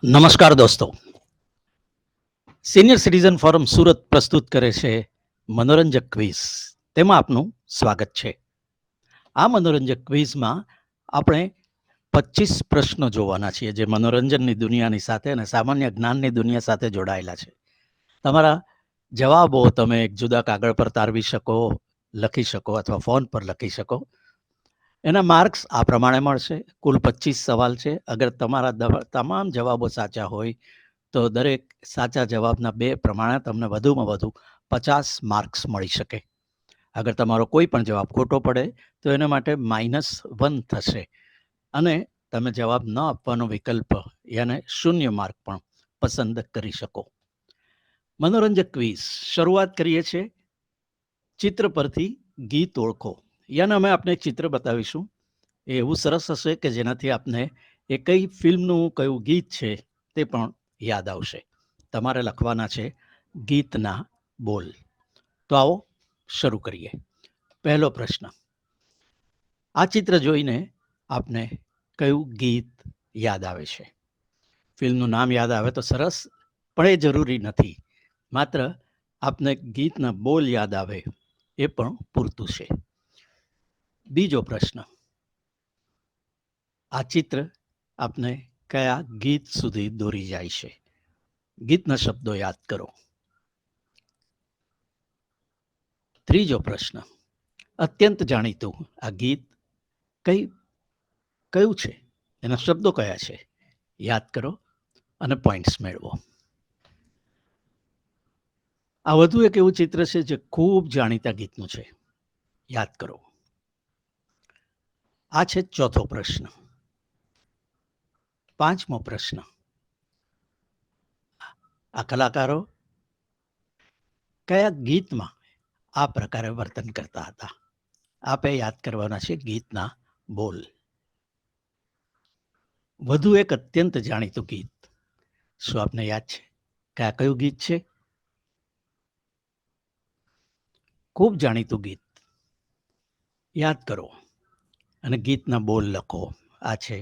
નમસ્કાર દોસ્તો, senior citizen forum Surat પ્રસ્તુત કરે છે મનોરંજક ક્વિઝ. તેમાં આપનું સ્વાગત છે. આ મનોરંજક ક્વિઝમાં આપણે 25 પ્રશ્નો જોવાના છીએ, જે મનોરંજનની દુનિયાની સાથે અને સામાન્ય જ્ઞાનની દુનિયા સાથે જોડાયેલા છે. તમારા જવાબો તમે એક જુદા કાગળ પર તારવી શકો, લખી શકો અથવા ફોન પર લખી શકો. એના માર્ક્સ આ પ્રમાણે મળશે. કુલ 25 સવાલ છે. અગર તમારા તમામ જવાબો સાચા હોય તો દરેક સાચા જવાબના 2 પ્રમાણે તમને વધુમાં વધુ 50 માર્ક્સ મળી શકે. અગર તમારો કોઈ પણ જવાબ ખોટો પડે તો એના માટે -1 થશે અને તમે જવાબ ન આપવાનો વિકલ્પ યાને 0 માર્ક પણ પસંદ કરી શકો. મનોરંજક ક્વિઝ શરૂઆત કરીએ છીએ ચિત્ર પરથી ગીત ઓળખો. યાને અમે આપને એક ચિત્ર બતાવીશું. એ એવું સરસ હશે કે જેનાથી આપને એ કઈ ફિલ્મનું કયું ગીત છે તે પણ યાદ આવશે. તમારે લખવાના છે ગીતના બોલ. તો આવો શરૂ કરીએ. પહેલો પ્રશ્ન. આ ચિત્ર જોઈને આપને કયું ગીત યાદ આવે છે? ફિલ્મનું નામ યાદ આવે તો સરસ, પણ એ જરૂરી નથી. માત્ર આપને ગીતના બોલ યાદ આવે એ પણ પૂરતું છે. બીજો પ્રશ્ન. આ ચિત્ર આપને કયા ગીત સુધી દોરી જાય છે? ગીતના શબ્દો યાદ કરો. ત્રીજો પ્રશ્ન. અત્યંત જાણીતું આ ગીત કયું છે? એના શબ્દો કયા છે? યાદ કરો અને પોઈન્ટ્સ મેળવો. આ વધુ એક એવું ચિત્ર છે જે ખૂબ જાણીતા ગીતનું છે. યાદ કરો. આ છે ચોથો પ્રશ્ન. પાંચમો પ્રશ્ન. આ કલાકારો કયા ગીતમાં આ પ્રકારે વર્તન કરતા હતા? આપે યાદ કરવાના છે ગીતના બોલ. વધુ એક અત્યંત જાણીતું ગીત. શું આપને યાદ છે કે આ કયું ગીત છે? ખૂબ જાણીતું ગીત. યાદ કરો અને ગીતના બોલ લખો. આ છે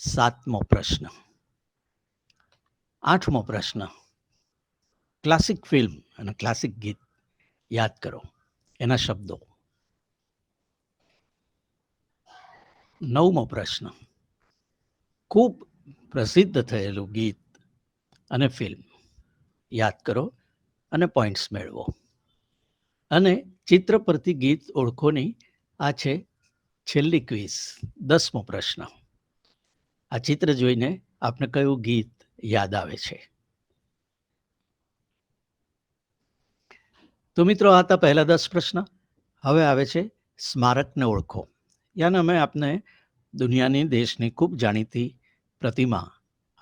સાતમો પ્રશ્ન. આઠમો પ્રશ્ન. ક્લાસિક ફિલ્મ અને ક્લાસિક ગીત યાદ કરો. એના શબ્દો. નવમો પ્રશ્ન. ખૂબ પ્રસિદ્ધ થયેલું ગીત અને ફિલ્મ યાદ કરો અને પોઈન્ટ્સ મેળવો. અને ચિત્ર પરથી ગીત ઓળખોની આ છે છેલ્લી ક્વિઝ. 10મો પ્રશ્ન. આ ચિત્ર જોઈને આપને કયું ગીત યાદ આવે છે? તો મિત્રો, આ હતા પહેલા 10 પ્રશ્ન. હવે આવે છે સ્મારકને ઓળખો. યાને અમે આપને દુનિયાની, દેશની ખૂબ જાણીતી પ્રતિમા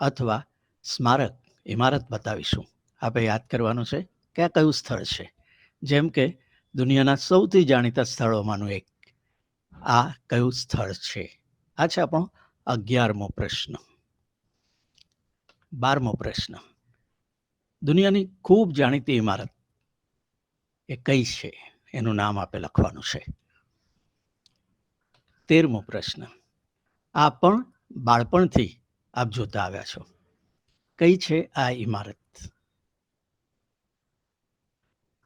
અથવા સ્મારક ઇમારત બતાવીશું. આપણે યાદ કરવાનું છે કે આ કયું સ્થળ છે. જેમ કે દુનિયાના સૌથી જાણીતા સ્થળોમાંનું એક આ કયું સ્થળ છે? આ છે આપણો 11મો પ્રશ્ન. 12મો પ્રશ્ન. દુનિયાની ખૂબ જાણીતી ઇમારત એ કઈ છે? એનું નામ આપે લખવાનું છે. 13મો પ્રશ્ન. આ પણ બાળપણથી આપ જોતા આવ્યા છો. કઈ છે આ ઇમારત?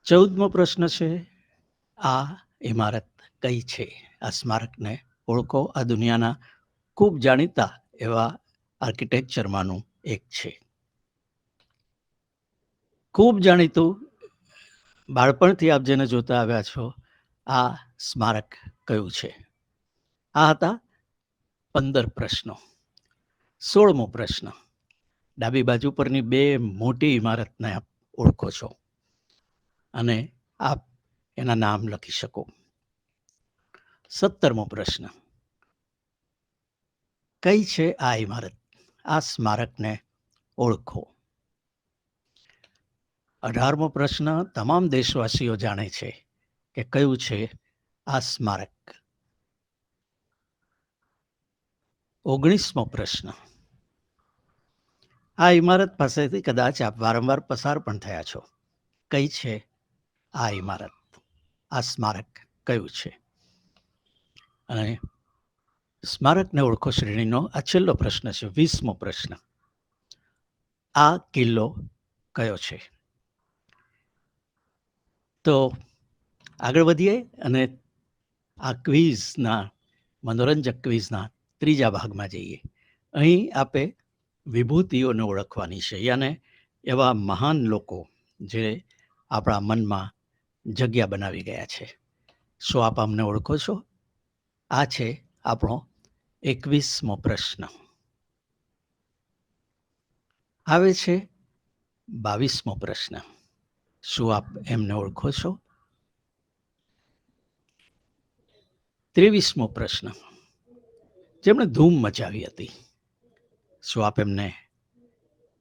14મો પ્રશ્ન છે. આ ઇમારત કઈ છે? આ સ્મારકને ઓળખો. આ દુનિયાના ખૂબ જાણીતા એવા આર્કિટેક્ચરમાંનું એક છે. ખૂબ જાણીતું બાળપણથી આપ જેને જોતા આવ્યા છો, આ સ્મારક કયું છે? આ હતા 15 પ્રશ્નો. 16મો પ્રશ્ન. ડાબી બાજુ પરની 2 મોટી ઇમારતને આપ ઓળખો છો અને આપ એના નામ લખી શકો. 17મો પ્રશ્ન. કઈ છે આ ઇમારત? આ સ્મારકને ઓળખો. 18મો પ્રશ્ન. તમામ દેશવાસીઓ જાણે છે કે કયું છે આ સ્મારક. 19મો પ્રશ્ન. આ ઇમારત પાસેથી કદાચ આપ વારંવાર પસાર પણ થયા છો. કઈ છે આ ઇમારત? આ સ્મારક કયું છે? અને સ્મારકને ઓળખો શ્રેણીનો આ છેલ્લો પ્રશ્ન છે, 20મો પ્રશ્ન. આ કિલ્લો કયો છે? તો આગળ વધીએ અને આ ક્વિઝના મનોરંજક ક્વિઝના ત્રીજા ભાગમાં જઈએ. અહીં આપે વિભૂતિઓને ઓળખવાની છે, યાને એવા મહાન લોકો જે આપણા મનમાં જગ્યા બનાવી ગયા છે. શું આપ અમને ઓળખો છો? આ છે આપણો 21મો પ્રશ્ન. આવે છે 22મો પ્રશ્ન. શું આપ એમને ઓળખો છો? 23મો પ્રશ્ન. જેમણે ધૂમ મચાવી હતી, શું આપ એમને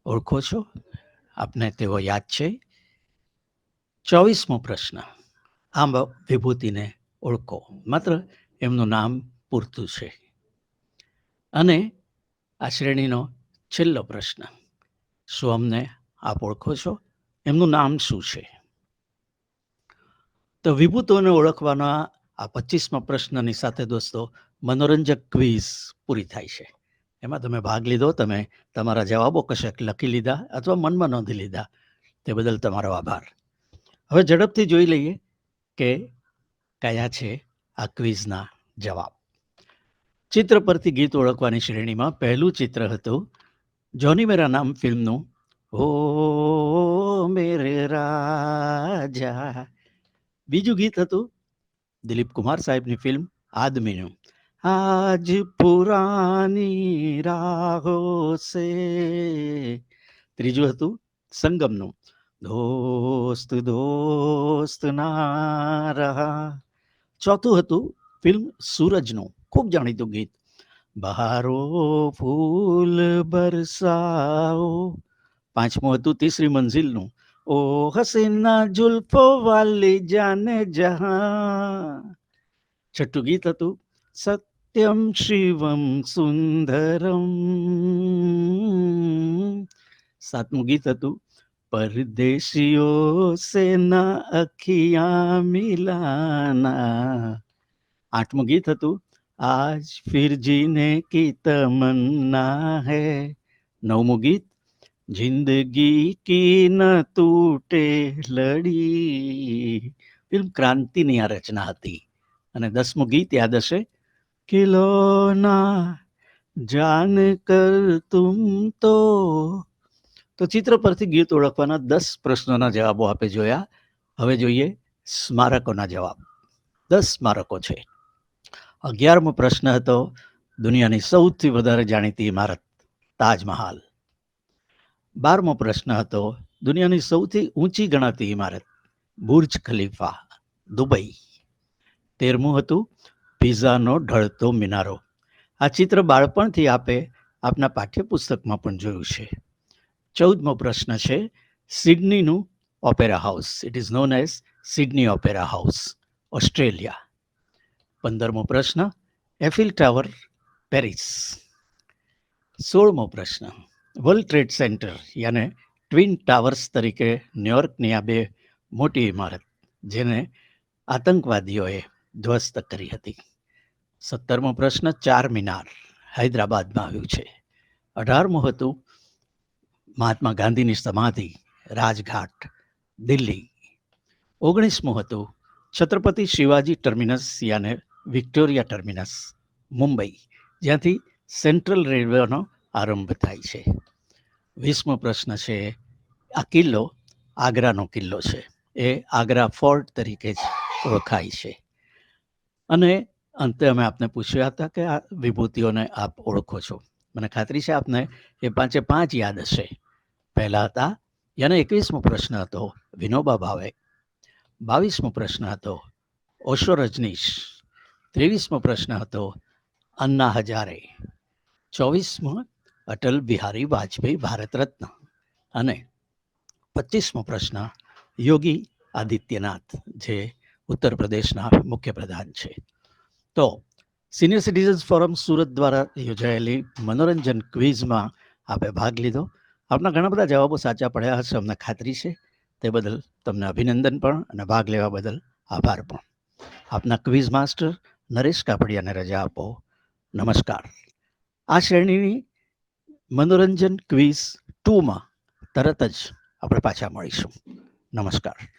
ઓળખો છો? આપને તેઓ યાદ છે? 24મો પ્રશ્ન. આમ વિભૂતિને ઓળખો, માત્ર એમનું નામ પૂરતું છે. અને આ શ્રેણીનો છેલ્લો પ્રશ્ન. શું અમને આપ ઓળખો છો? એમનું નામ શું છે? તો વિભૂતોને ઓળખવાના આ 25મા પ્રશ્નની સાથે દોસ્તો મનોરંજક ક્વિઝ પૂરી થાય છે. એમાં તમે ભાગ લીધો, તમે તમારા જવાબો કશેક લખી લીધા અથવા મનમાં નોંધી લીધા, તે બદલ તમારો આભાર. હવે ઝડપથી જોઈ લઈએ કે કયા છે આ ક્વિઝના જવાબ. ચિત્ર પરથી ગીત ઓળખવાની શ્રેણીમાં પહેલું ચિત્ર હતું જોની મેરા નામ ફિલ્મનું ઓ મેરે રાજા. બીજું ગીત હતું દિલીપ કુમાર સાહેબની ફિલ્મ આદમીનું આજ પુરાની રાહો સે. ત્રીજું હતું સંગમનું દોસ્ત દોસ્ત ના રહા. ચોથું હતું ફિલ્મ સૂરજનું ખૂબ જાણીતું ગીત બહારો ફૂલ બરસાઓ. પાંચમું હતું તીસરી મંઝિલનું ઓ હસીના જુલ્ફો વાલી જાને જહાં. છઠ્ઠું ગીત હતું સત્યમ શિવમ સુંદરમ. સાતમું ગીત હતું પરદેશીઓ સે ના અખિયા મિલાના. આઠમું ગીત હતું આજ ફિર જીને કી તમન્ના હૈ. નવમું ગીત જિંદગી કી ન તૂટે લડી. ફિલ્મ ક્રાંતિની આ રચના હતી. અને 10મું ગીત યાદ હશે ખિલોના જાન કર તુમ તો. ચિત્ર પરથી ગીત ઓળખવાના 10 પ્રશ્નોના જવાબો આપે જોયા. હવે જોઈએ સ્મારકોના જવાબ. 10 સ્મારકો છે. 11મો પ્રશ્ન હતો દુનિયાની સૌથી વધારે જાણીતી ઇમારત તાજમહાલ. 12મો પ્રશ્ન હતો દુનિયાની સૌથી ઊંચી ગણાતી ઇમારત બુર્જ ખલીફા દુબઈ. 13મું હતું પીઝાનો ઢળતો મિનારો. આ ચિત્ર બાળપણથી આપે આપના પાઠ્યપુસ્તકમાં પણ જોયું છે. 14મો પ્રશ્ન છે સિડનીનું opera house. It is known as Sydney opera house, Australia. 15મો પ્રશ્ન એફિલ ટાવર, પેરિસ. 16મો પ્રશ્ન વર્લ્ડ ટ્રેડ સેન્ટર યાને ટ્વિન ટાવર્સ તરીકે ન્યુયોર્કની આ બે મોટી ઇમારત જેને આતંકવાદીઓએ ધ્વસ્ત કરી હતી. 17મો પ્રશ્ન ચાર મિનાર, હૈદરાબાદમાં આવ્યું છે. 18મું હતું મહાત્મા ગાંધીની સમાધિ, રાજઘાટ, દિલ્હી. 19મું હતું છત્રપતિ શિવાજી ટર્મિનસ યાને વિક્ટોરિયા ટર્મિનસ, મુંબઈ, જ્યાંથી સેન્ટ્રલ રેલવેનો આરંભ થાય છે. 20મો પ્રશ્ન છે આ કિલ્લો આગ્રાનો કિલ્લો છે. એ આગ્રા ફોર્ટ તરીકે જ ઓળખાય છે. અને અંતે અમે આપને પૂછ્યા હતા કે આ વિભૂતિઓને આપ ઓળખો છો. મને ખાતરી છે આપને એ 5 યાદ હશે. પહેલા હતા યાને 21મો પ્રશ્ન હતો વિનોબા ભાવે. 22મો પ્રશ્ન હતો ઓશો રજનીશ. 23મો પ્રશ્ન હતો અન્ના હજારે. 24મો અટલ બિહારી વાજપેયી ભારત રત્ન. અને 25મો પ્રશ્ન યોગી આદિત્યનાથ જે ઉત્તર પ્રદેશના મુખ્યપ્રધાન છે. તો સિનિયર સિટીઝન્સ ફોરમ સુરત દ્વારા યોજાયેલી મનોરંજન ક્વિઝમાં આપે ભાગ લીધો. આપના ઘણા બધા જવાબો સાચા પડ્યા હશે, અમને ખાતરી છે. તે બદલ તમને અભિનંદન પણ અને ભાગ લેવા બદલ આભાર પણ. આપના ક્વિઝ માસ્ટર નરેશ કાપડિયાને રજા આપો. નમસ્કાર. આ શ્રેણીની મનોરંજન ક્વિઝ 2માં તરત જ આપણે પાછા મળીશું. નમસ્કાર.